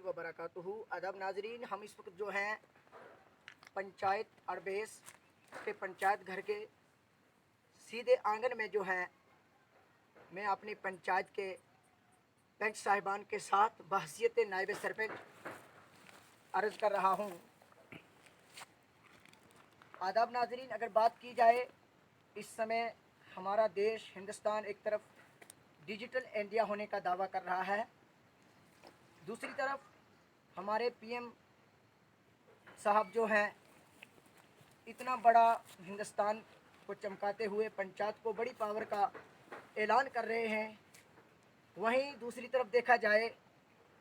वबरकातुहू। अदब नाजरीन, हम इस वक्त जो हैं पंचायत अड़बेस के पंचायत घर के सीधे आंगन में जो है मैं अपनी पंचायत के पंच साहिबान के साथ बहसियत नायब सरपंच अर्ज़ कर रहा हूँ। आदाब नाजरीन, अगर बात की जाए इस समय हमारा देश हिंदुस्तान एक तरफ डिजिटल इंडिया होने का दावा कर रहा है, दूसरी तरफ हमारे पीएम साहब जो हैं इतना बड़ा हिंदुस्तान को चमकाते हुए पंचायत को बड़ी पावर का ऐलान कर रहे हैं। वहीं दूसरी तरफ देखा जाए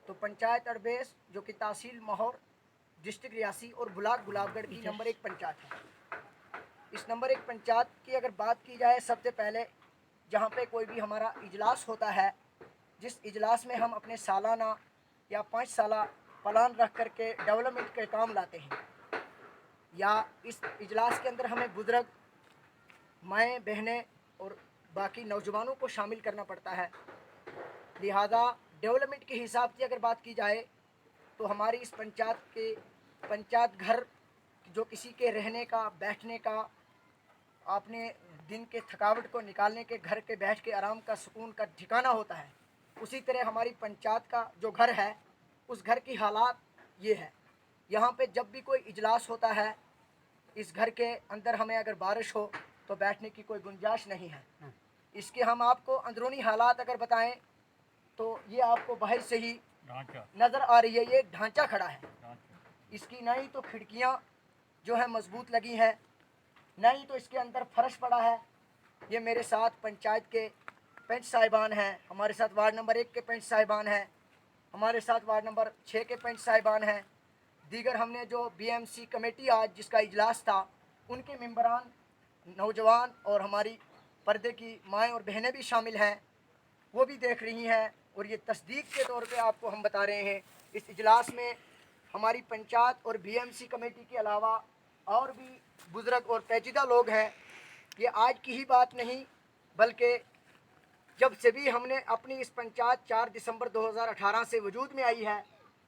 तो पंचायत अड़बेस जो कि तहसील महौर डिस्ट्रिक्ट रियासी और ब्लॉक गुलाबगढ़ की नंबर 1 पंचायत है। इस नंबर 1 पंचायत की अगर बात की जाए, सबसे पहले जहाँ पे कोई भी हमारा इजलास होता है, जिस इजलास में हम अपने सालाना या 5 साला प्लान रख कर के डेवलपमेंट के काम लाते हैं, या इस इजलास के अंदर हमें बुजुर्ग माएँ बहनें और बाकी नौजवानों को शामिल करना पड़ता है। लिहाजा डेवलपमेंट के हिसाब से अगर बात की जाए तो हमारी इस पंचायत घर जो किसी के रहने का, बैठने का, अपने दिन के थकावट को निकालने के, घर के बैठ के आराम का, सुकून का ठिकाना होता है, उसी तरह हमारी पंचायत का जो घर है उस घर की हालात ये है। यहाँ पे जब भी कोई इजलास होता है, इस घर के अंदर हमें अगर बारिश हो तो बैठने की कोई गुंजाइश नहीं है। इसके हम आपको अंदरूनी हालात अगर बताएं तो ये आपको बाहर से ही नज़र आ रही है, ये ढांचा खड़ा है। इसकी ना ही तो खिड़कियाँ जो है मजबूत लगी हैं, ना ही तो इसके अंदर फर्श पड़ा है। ये मेरे साथ पंचायत के पंच साहिबान हैं, हमारे साथ वार्ड नंबर 1 के पंच साहिबान हैं, हमारे साथ वार्ड नंबर 6 के पंच साहिबान हैं, दीगर हमने जो बीएमसी कमेटी आज जिसका इजलास था उनके मेंबरान, नौजवान और हमारी पर्दे की माएँ और बहनें भी शामिल हैं, वो भी देख रही हैं। और ये तस्दीक के तौर पे आपको हम बता रहे हैं, इस इजलास में हमारी पंचायत और बीएमसी कमेटी के अलावा और भी बुजुर्ग और पेचीदा लोग हैं। ये आज की ही बात नहीं, बल्कि जब से भी हमने अपनी इस पंचायत 4 दिसंबर 2018 से वजूद में आई है,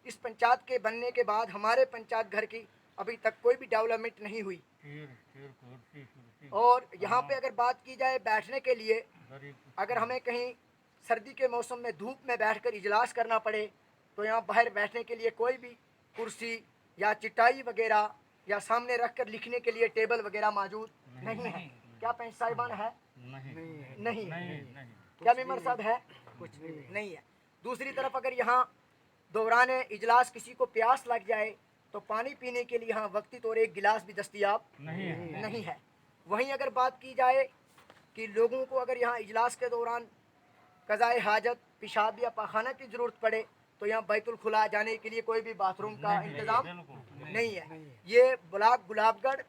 इस पंचायत के बनने के बाद हमारे पंचायत घर की अभी तक कोई भी डेवलपमेंट नहीं हुई। और यहाँ पे अगर बात की जाए बैठने के लिए, अगर हमें कहीं सर्दी के मौसम में धूप में बैठकर इजलास करना पड़े तो यहाँ बाहर बैठने के लिए कोई भी कुर्सी या चटाई वगैरह या सामने रख कर लिखने के लिए टेबल वगैरह मौजूद नहीं है। क्या पंच साहिबान है? नहीं है। क्या मेंबर साहब है? कुछ नहीं है। दूसरी तरफ अगर यहाँ दौरान इजलास किसी को प्यास लग जाए तो पानी पीने के लिए यहाँ वक्ती तौर एक गिलास भी दस्तयाब नहीं है। वहीं अगर बात की जाए कि लोगों को अगर यहाँ इजलास के दौरान कज़ाए हाजत, पेशाब या पाखाना की ज़रूरत पड़े तो यहाँ बैतुल खुला जाने के लिए कोई भी बाथरूम का इंतज़ाम नहीं है। ये ब्लॉक गुलाबगढ़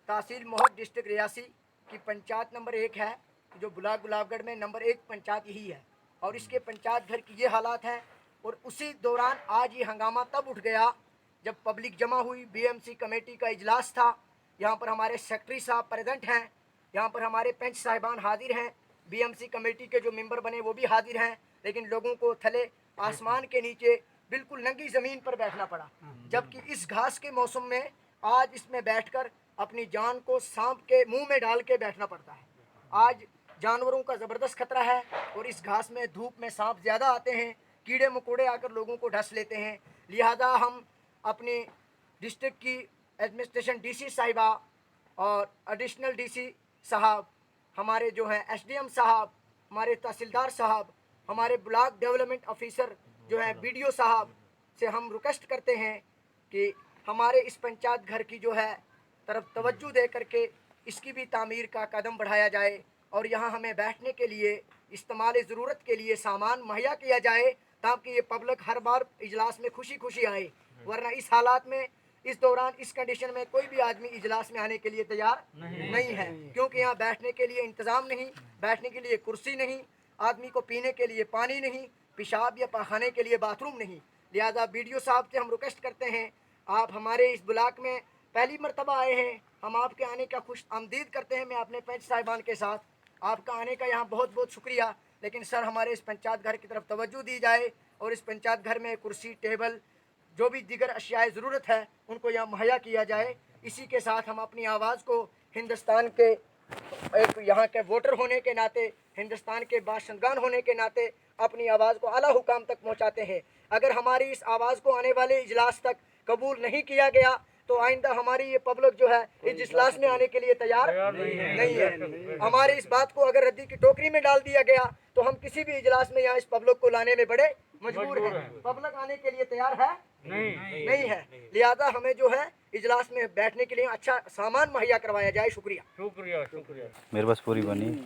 तहसील महौर डिस्ट्रिक्ट रियासी की पंचायत नंबर 1 है, जो ब्लॉक गुलाबगढ़ में नंबर 1 पंचायत यही है। और इसके पंचायत घर की ये हालात हैं। और उसी दौरान आज ये हंगामा तब उठ गया जब पब्लिक जमा हुई, बीएमसी कमेटी का इजलास था, यहाँ पर हमारे सेक्रेटरी साहब प्रेजेंट हैं, यहाँ पर हमारे पंच साहिबान हाजिर हैं, बीएमसी कमेटी के जो मेंबर बने वो भी हाजिर हैं, लेकिन लोगों को थले आसमान के नीचे बिल्कुल नंगी ज़मीन पर बैठना पड़ा, जबकि इस घास के मौसम में आज इसमें बैठकर अपनी जान को सांप के मुंह में डाल के बैठना पड़ता है। आज जानवरों का ज़बरदस्त खतरा है और इस घास में धूप में सांप ज़्यादा आते हैं, कीड़े मकोड़े आकर लोगों को ढस लेते हैं। लिहाजा हम अपनी डिस्ट्रिक्ट की एडमिनिस्ट्रेशन डीसी साहिबा और एडिशनल डीसी साहब, हमारे जो हैं एसडीएम साहब, हमारे तहसीलदार साहब, हमारे ब्लॉक डेवलपमेंट ऑफिसर जो हैं बीडीओ साहब से हम रिक्वेस्ट करते हैं कि हमारे इस पंचायत घर की जो है तरफ तवज्जो दे करके इसकी भी तामीर का कदम बढ़ाया जाए और यहाँ हमें बैठने के लिए इस्तेमाल ज़रूरत के लिए सामान मुहैया किया जाए ताकि ये पब्लिक हर बार इजलास में खुशी खुशी आए। वरना इस हालात में, इस दौरान, इस कंडीशन में कोई भी आदमी इजलास में आने के लिए तैयार नहीं है, क्योंकि यहाँ बैठने के लिए इंतज़ाम नहीं, बैठने के लिए कुर्सी नहीं, आदमी को पीने के लिए पानी नहीं, पेशाब या पाखाने के लिए बाथरूम नहीं। लिहाजा बीडीओ साहब से हम रिक्वेस्ट करते हैं, आप हमारे इस ब्लॉक में पहली मरतबा आए हैं, हम आपके आने का खुश आमदीद करते हैं। मैं अपने पंच साहिबान के साथ आपका आने का यहाँ बहुत बहुत शुक्रिया, लेकिन सर हमारे इस पंचायत घर की तरफ तवज्जो दी जाए और इस पंचायत घर में कुर्सी, टेबल जो भी दीगर अशियाए ज़रूरत है उनको यहाँ मुहैया किया जाए। इसी के साथ हम अपनी आवाज़ को हिंदुस्तान के एक यहाँ के वोटर होने के नाते, हिंदुस्तान के बाशिंदगान होने के नाते अपनी आवाज़ को आला हुकाम तक पहुँचाते हैं। अगर हमारी इस आवाज़ को आने वाले इजलास तक कबूल नहीं किया गया तो आइंदा हमारी ये पब्लिक जो है इस इजलास में आने के लिए तैयार नहीं है। हमारी इस बात को अगर रद्दी की टोकरी में डाल दिया गया तो हम किसी भी इजलास में यहाँ इस पब्लिक को लाने में बड़े मजबूर हैं। पब्लिक आने के लिए तैयार है नहीं है। लिहाजा हमें जो है इजलास में बैठने के लिए अच्छा सामान मुहैया करवाया जाए। शुक्रिया। मेरे पास पूरी बनी।